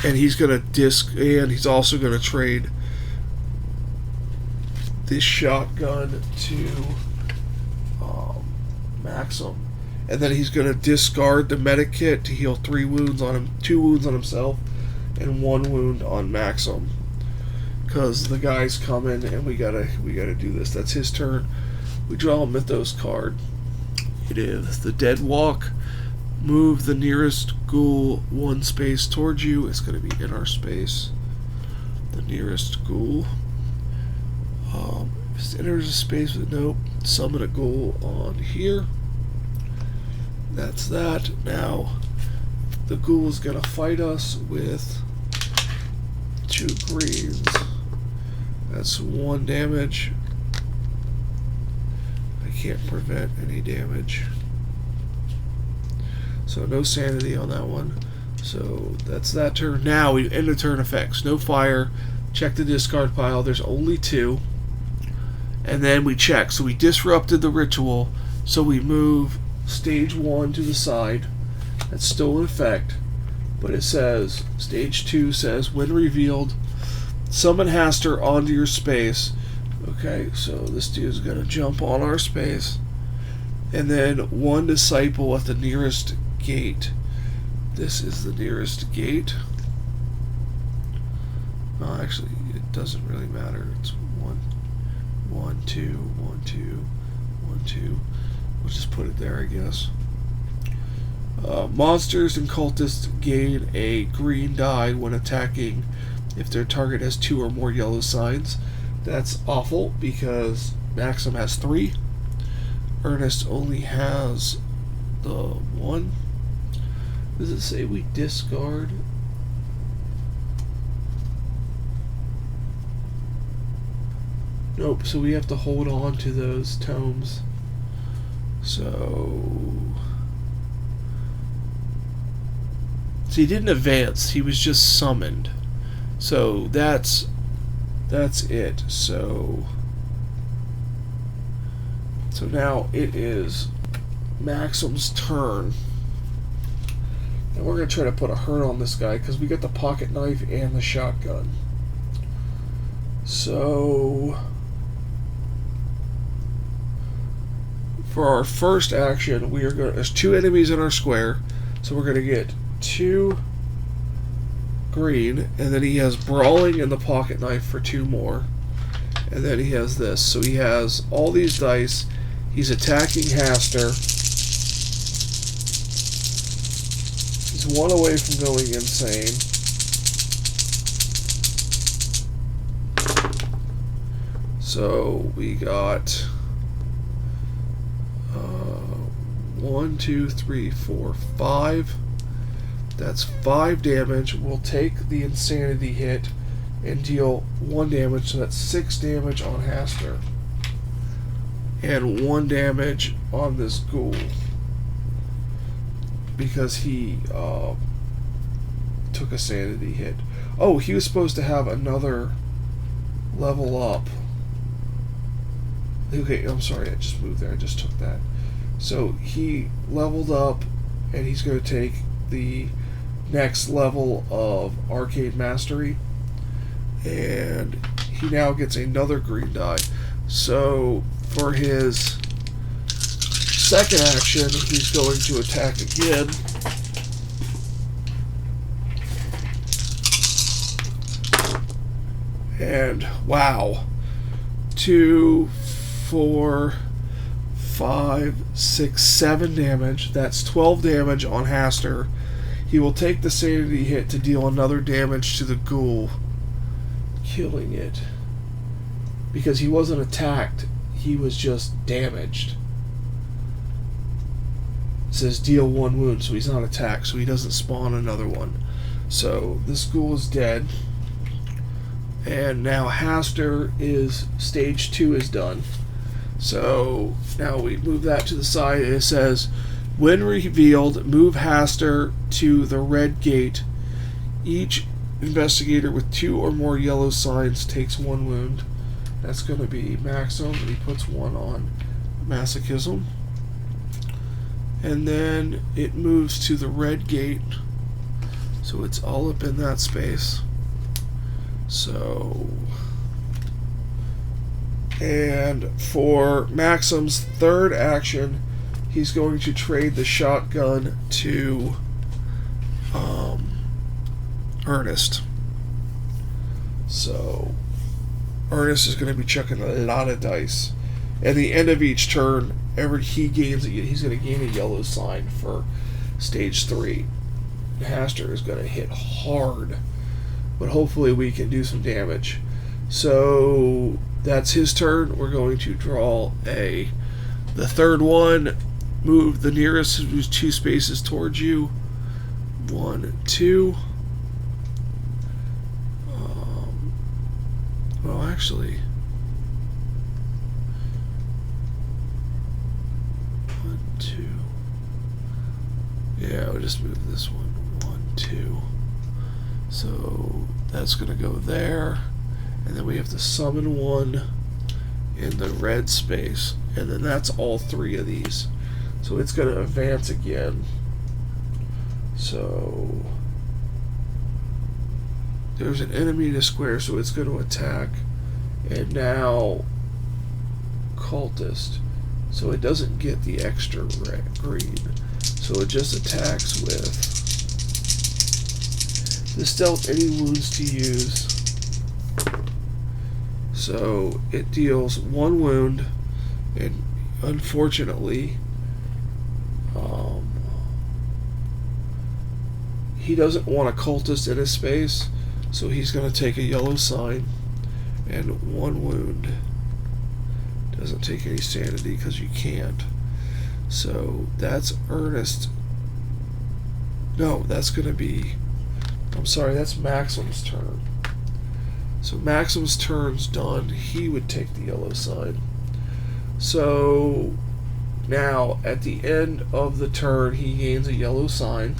And he's going to and he's also going to trade this shotgun to Maxim. And then he's going to discard the medic kit to heal 3 wounds on him, 2 wounds on himself, and 1 wound on Maxim. Because the guy's coming, and we gotta do this. That's his turn. We draw a Mythos card. It is the Dead Walk. Move the nearest ghoul 1 space towards you. It's going to be in our space. The nearest ghoul. If it enters a space with nope, summon a ghoul on here. That's that. Now, the ghoul is going to fight us with 2 greens. That's 1 damage. I can't prevent any damage. So no sanity on that one. So that's that turn. Now we end the turn effects. No fire. Check the discard pile. There's only 2. And then we check. So we disrupted the ritual. So we move stage 1 to the side. That's still in effect. But it says, stage 2 says, when revealed, summon Haster onto your space. Okay, so this dude's going to jump on our space. And then 1 disciple at the nearest gate. This is the nearest gate. Oh, actually, it doesn't really matter. It's 1, 1, 2, 1, 2, 1, 2. We'll just put it there, I guess. Monsters and cultists gain a green die when attacking if their target has 2 or more yellow signs. That's awful because Maxim has 3. Ernest only has the 1. Does it say we discard? Nope, so we have to hold on to those tomes. So he didn't advance, he was just summoned. So that's it. So now it is Maxim's turn. And we're going to try to put a hurt on this guy because we got the pocket knife and the shotgun. So for our first action, we are going. There's 2 enemies in our square, so we're going to get 2 green, and then he has brawling and the pocket knife for 2 more, and then he has this. So he has all these dice. He's attacking Haster. He's 1 away from going insane. So we got 1, 2, 3, 4, 5. That's 5 damage. We'll take the insanity hit and deal 1 damage, so that's 6 damage on Haster. And 1 damage on this ghoul. Because he took a sanity hit. Oh, he was supposed to have another level up. Okay, I'm sorry, I just moved there. I just took that. So he leveled up, and he's going to take the next level of Arcade Mastery. And he now gets another green die. So for his second action, he's going to attack again. And wow. 2, 4, 5, 6, 7 damage. That's 12 damage on Haster. He will take the sanity hit to deal another damage to the ghoul. killing it. Because he wasn't attacked, he was just damaged. It says deal 1 wound, so he's not attacked, so he doesn't spawn another one. So this ghoul is dead. And now Haster is stage 2 is done. So now we move that to the side, and it says, when revealed, move Haster to the red gate. Each investigator with 2 or more yellow signs takes 1 wound. That's going to be Maxim, and he puts 1 on Masochism. And then it moves to the red gate, so it's all up in that space. So, and for Maxim's third action, he's going to trade the shotgun to Ernest. So Ernest is going to be chucking a lot of dice. At the end of each turn, he's going to gain a yellow sign for stage 3. Haster is going to hit hard, but hopefully we can do some damage. So that's his turn. We're going to draw the third one. Move the nearest who's 2 spaces towards you. 1, 2. Well, actually, 1, 2. Yeah, we'll just move this one. 1, 2. So that's going to go there. And then we have to summon 1 in the red space. And then that's all 3 of these. So it's going to advance again. So there's an enemy in a square, so it's going to attack. And now cultist. So it doesn't get the extra red, green. So it just attacks with this dealt any wounds to use. So it deals 1 wound, and unfortunately, he doesn't want a cultist in his space, so he's going to take a yellow sign and 1 wound. Doesn't take any sanity because you can't. So that's Ernest. No, that's going to be... I'm sorry, that's Maxim's turn. So Maxim's turn's done. He would take the yellow sign. So now at the end of the turn, he gains a yellow sign.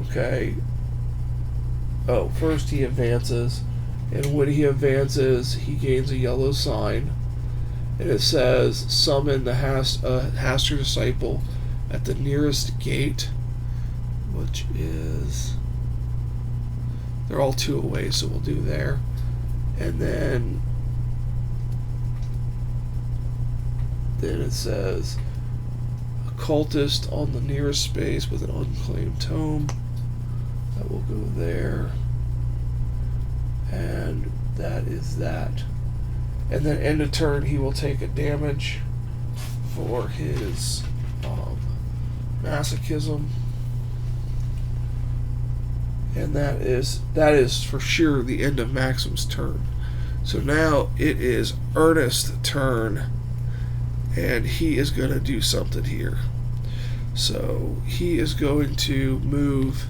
Okay. Oh, first he advances. And when he advances, he gains a yellow sign. And it says, summon the Haster Disciple at the nearest gate, which is... They're all 2 away, so we'll do there. And then it says, a cultist on the nearest space with an unclaimed tome. That will go there. And that is that. And then end of turn, he will take a damage for his masochism. And that is for sure the end of Maxim's turn. So now it is Ernest's turn, and he is going to do something here. So he is going to move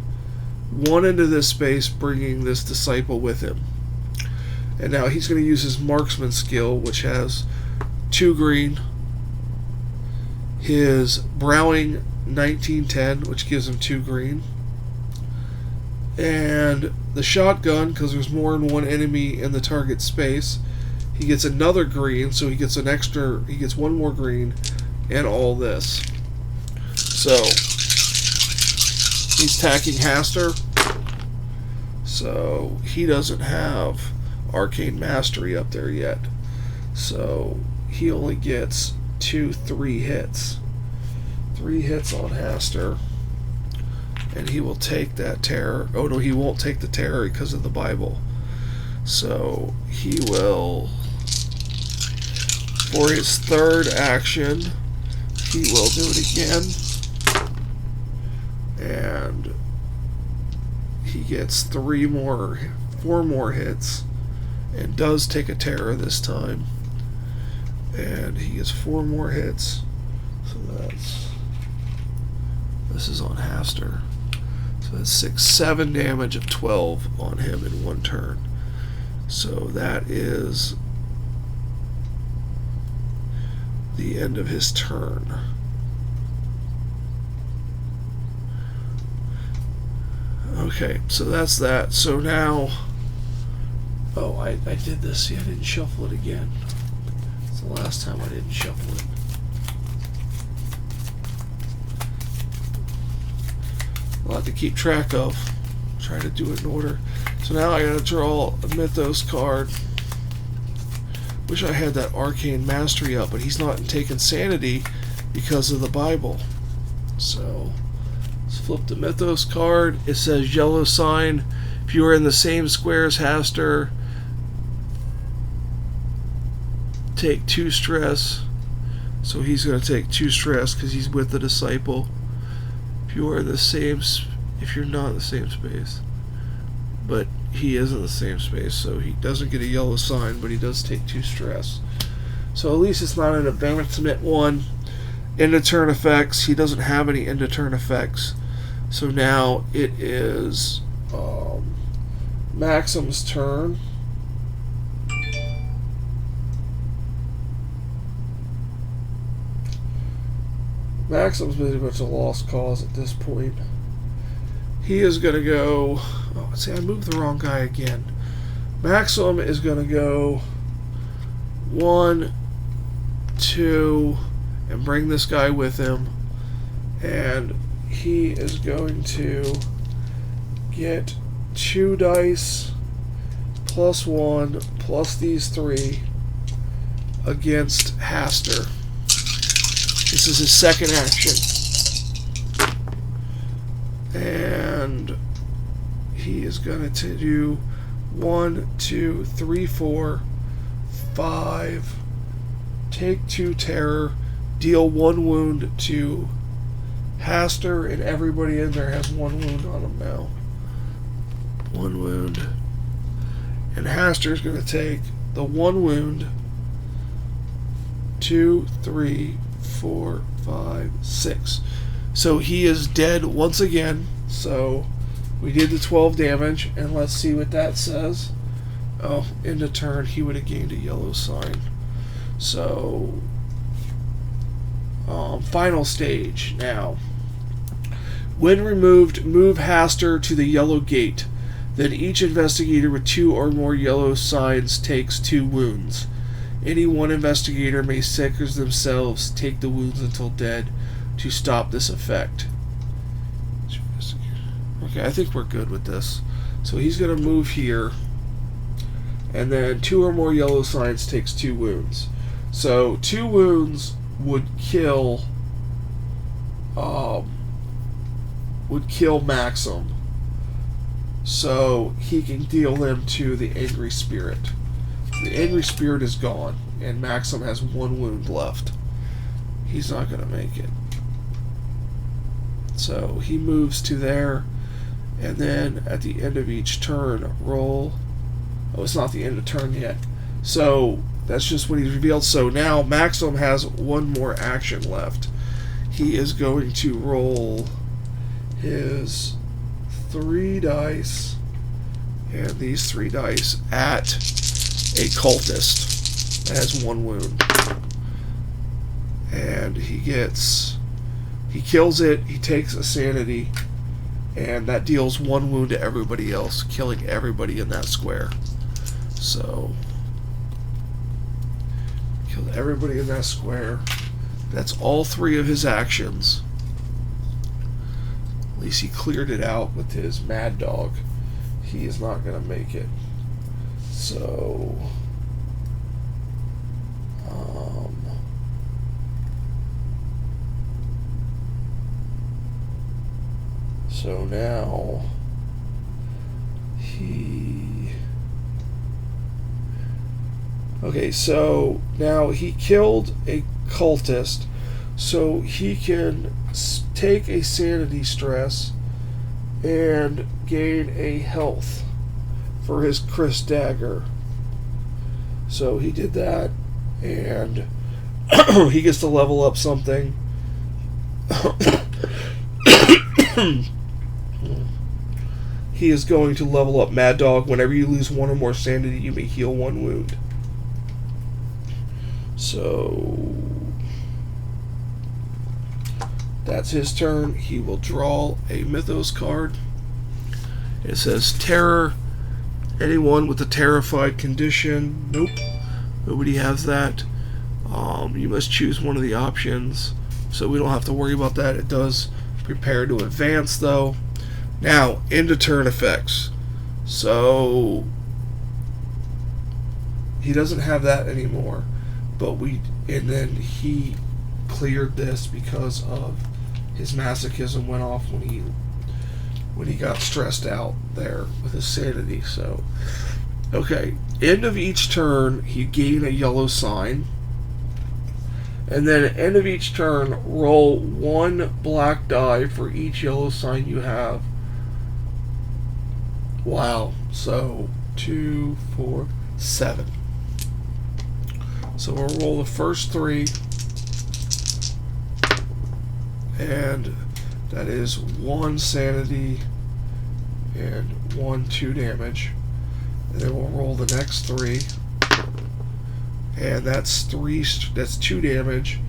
1 into this space, bringing this disciple with him. And now he's going to use his marksman skill, which has 2 green. His Browning 1910, which gives him 2 green. And the shotgun, because there's more than 1 enemy in the target space, he gets another green, so he gets 1 more green, and all this. So he's attacking Haster. So he doesn't have Arcane Mastery up there yet. So he only gets 3 hits. 3 hits on Haster. And he will take that terror. Oh no, he won't take the terror because of the Bible. So he will, for his third action, he will do it again. And he gets 3 more 4 more hits and does take a terror this time. And he gets 4 more hits. So this is on Haster. So that's 6, 7 damage of 12 on him in 1 turn. So that is the end of his turn. Okay, so that's that. So now, oh, I did this. See, I didn't shuffle it again. It's the last time I didn't shuffle it. A lot to keep track of. Try to do it in order. So now I gotta draw a Mythos card. Wish I had that Arcane Mastery up, but he's not taking Sanity because of the Bible. So let's flip the Mythos card. It says yellow sign. If you are in the same square as Haster, take 2 stress. So he's going to take 2 stress because he's with the disciple. If you are in the same, if you're not in the same space, but he is in the same space, so he doesn't get a yellow sign, but he does take 2 stress. So at least it's not an advancement 1. End of turn effects. He doesn't have any end of turn effects. So now it is Maxim's turn. Maxim's pretty much a lost cause at this point. He is going to go... Oh, see, I moved the wrong guy again. Maxim is going to go 1, 2, and bring this guy with him. And he is going to get 2 dice plus 1 plus these 3 against Haster. This is his second action. And he is going to do 1, 2, 3, 4, 5, take 2 terror, deal 1 wound to Haster, and everybody in there has 1 wound on him now. 1 wound. And Haster is going to take the 1 wound, 2, 3, 4, 5, 6. So he is dead once again. So we did the 12 damage, and let's see what that says. Oh, end of turn, he would have gained a yellow sign. So, final stage now. When removed, move Haster to the yellow gate. Then each investigator with 2 or more yellow signs takes 2 wounds. Any one investigator may sacrifice themselves, take the wounds until dead, to stop this effect. Okay, I think we're good with this. So he's going to move here, and then 2 or more yellow signs takes 2 wounds. So 2 wounds would kill Maxim. So he can deal them to the Angry Spirit. The Angry Spirit is gone, and Maxim has 1 wound left. He's not going to make it. So he moves to there, and then at the end of each turn, roll. Oh, it's not the end of turn yet. So that's just when he's revealed. So now Maxim has 1 more action left. He is going to roll his 3 dice, and these 3 dice at a cultist that has 1 wound. And he kills it, he takes a sanity, and that deals 1 wound to everybody else, killing everybody in that square. So, killed everybody in that square. That's all 3 of his actions. At least he cleared it out with his Mad Dog. He is not going to make it. So, so now okay, so now he killed a cultist, so he can take a sanity stress and gain a health for his Chris dagger. So he did that, and he gets to level up something. He is going to level up Mad Dog. Whenever you lose one or more sanity, you may heal one wound. So that's his turn. He will draw a Mythos card. It says Terror. Anyone with a terrified condition. Nope. Nobody has that. You must choose one of the options. So we don't have to worry about that. It does prepare to advance, though. Now, into turn effects. So he doesn't have that anymore. And then he cleared this because of his masochism went off when he got stressed out there with his sanity. So, okay, end of each turn, he gain a yellow sign. And then at end of each turn, roll one black die for each yellow sign you have. Wow. So 2, 4, 7. So we'll roll the first 3. And that is 1 sanity and 1 2 damage. And then we'll roll the next 3. And that's 2 damage.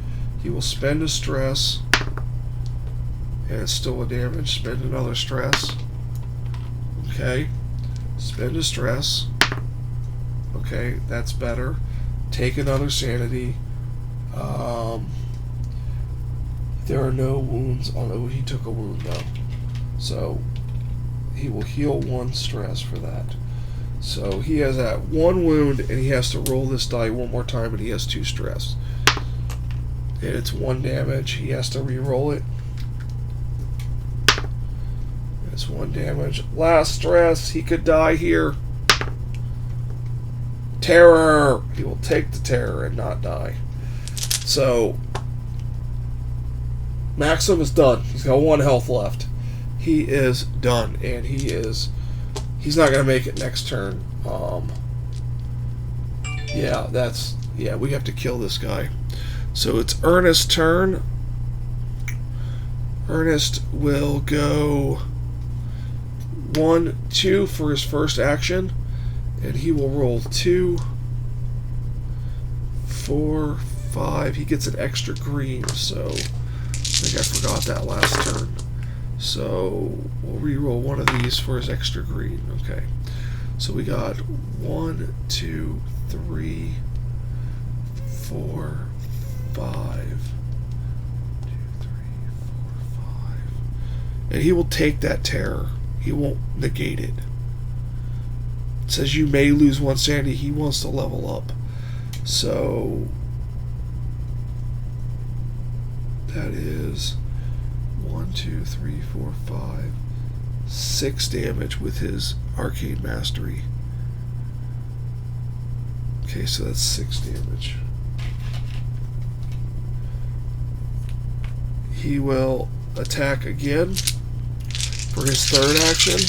He will spend a stress. And it's still a damage. Spend another stress. Okay. Spend a stress. Okay, that's better. Take another sanity. There are no wounds on. Oh, he took a wound though. So he will heal 1 stress for that. So he has that 1 wound, and he has to roll this die 1 more time, and he has 2 stress. And it's 1 damage. He has to re-roll it. It's 1 damage. Last stress. He could die here. Terror. He will take the terror and not die. So Maxim is done. He's got 1 health left. He is done, and he's not going to make it next turn. We have to kill this guy. So it's Ernest's turn. Ernest will go 1, 2 for his first action, and he will roll 2, 4, 5. He gets an extra green, so I think I forgot that last turn. So we'll re-roll 1 of these for his extra green. Okay. So we got 1, 2, 3, 4, 5. 2, 3, 4, 5. And he will take that terror. He won't negate it. It says you may lose 1 sanity. He wants to level up. So that is 1, 2, 3, 4, 5, 6 damage with his arcane mastery. Okay, so that's 6 damage. He will attack again for his third action.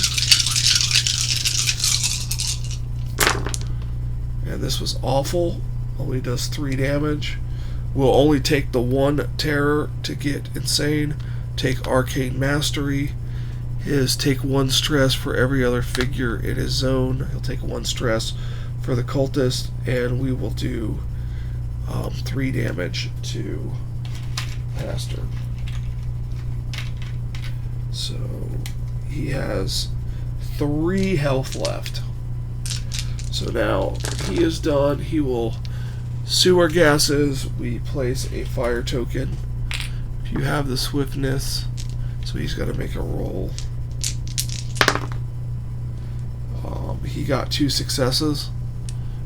And this was awful. Only does 3 damage. Will only take the 1 terror to get insane. Take arcane mastery. His take 1 stress for every other figure in his zone. He'll take 1 stress for the cultist, and we will do 3 damage to Pastor. So he has 3 health left. So now he is done. He will sewer gases. We place a fire token. If you have the swiftness, so he's got to make a roll. He got 2 successes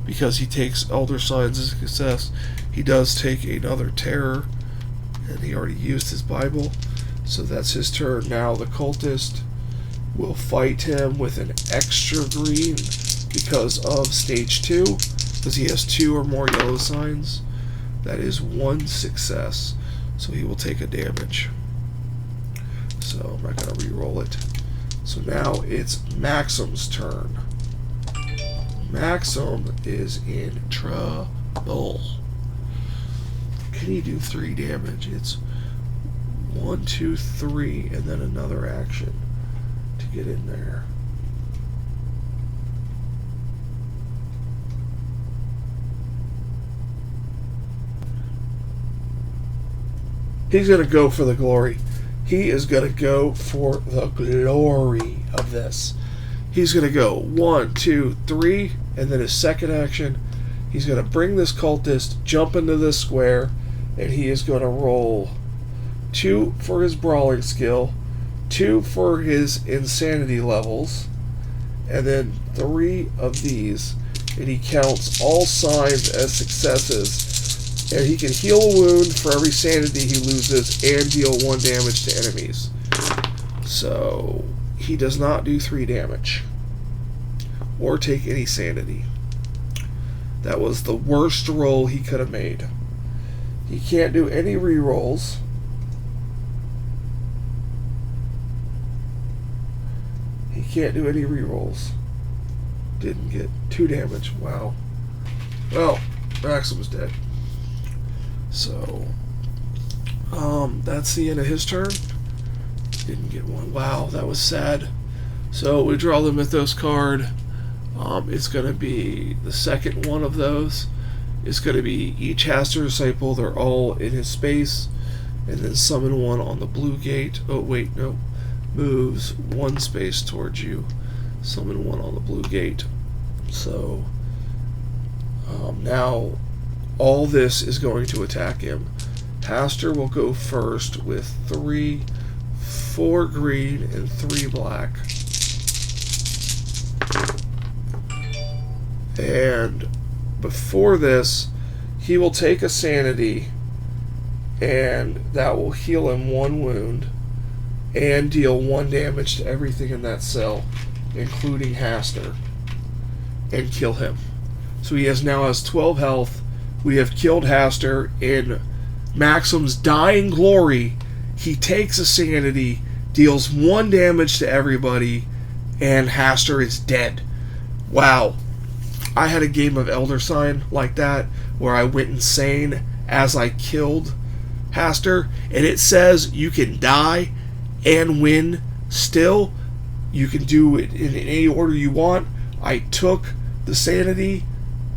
because he takes Elder Signs as a success. He does take another terror, and he already used his Bible, so that's his turn. Now the cultist will fight him with an extra green because of stage 2, because he has 2 or more yellow signs. That is 1 success, so he will take a damage. So I'm not going to re-roll it. So now it's Maxim's turn. Maxim is in trouble. Can he do 3 damage? It's 1, 2, 3, and then another action to get in there. He's going to go for the glory. He is going to go for the glory of this. He's going to go 1, 2, 3, and then his second action, he's going to bring this cultist, jump into this square, and he is going to roll 2 for his brawling skill, 2 for his insanity levels, and then 3 of these, and he counts all signs as successes. And he can heal a wound for every sanity he loses and deal 1 damage to enemies. So he does not do 3 damage or take any sanity. That was the worst roll he could have made. He can't do any rerolls. He can't do any rerolls. Didn't get 2 damage. Wow. Well, Maxim was dead. So, that's the end of his turn. Didn't get 1. Wow, that was sad. So we draw the Mythos card. It's going to be the second one of those. It's going to be each Haster Disciple. They're all in his space. And then summon 1 on the blue gate. Oh, wait, no. Moves 1 space towards you. Summon 1 on the blue gate. So, now all this is going to attack him. Haster will go first with 3, 4 green, and 3 black. And before this, he will take a sanity, and that will heal him 1 wound and deal 1 damage to everything in that cell, including Haster, and kill him. So he now has 12 health. We have killed Haster. In Maxim's dying glory, he takes a sanity, deals 1 damage to everybody, and Haster is dead. Wow. I had a game of Elder Sign like that, where I went insane as I killed Haster, and it says you can die and win still. You can do it in any order you want. I took the sanity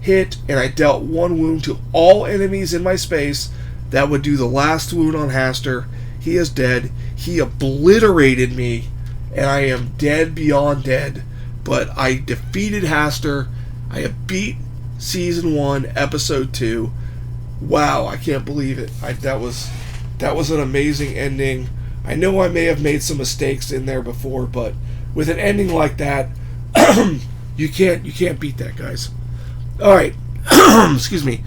hit, and I dealt 1 wound to all enemies in my space. That would do the last wound on Haster. He is dead. He obliterated me, and I am dead beyond dead. But I defeated Haster. I have beat Season 1, Episode 2. Wow, I can't believe it. That was an amazing ending. I know I may have made some mistakes in there before, but with an ending like that, you can't beat that, guys. Alright, excuse me.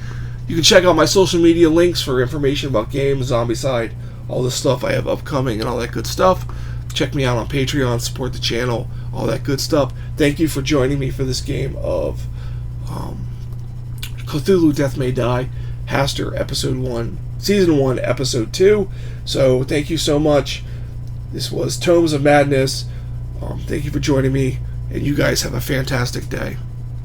You can check out my social media links for information about games, Zombicide, all the stuff I have upcoming and all that good stuff. Check me out on Patreon, support the channel, all that good stuff. Thank you for joining me for this game of Cthulhu Death May Die, Haster Episode 1, Season 1, Episode 2. So, thank you so much. This was Tomes of Madness. Thank you for joining me, and you guys have a fantastic day.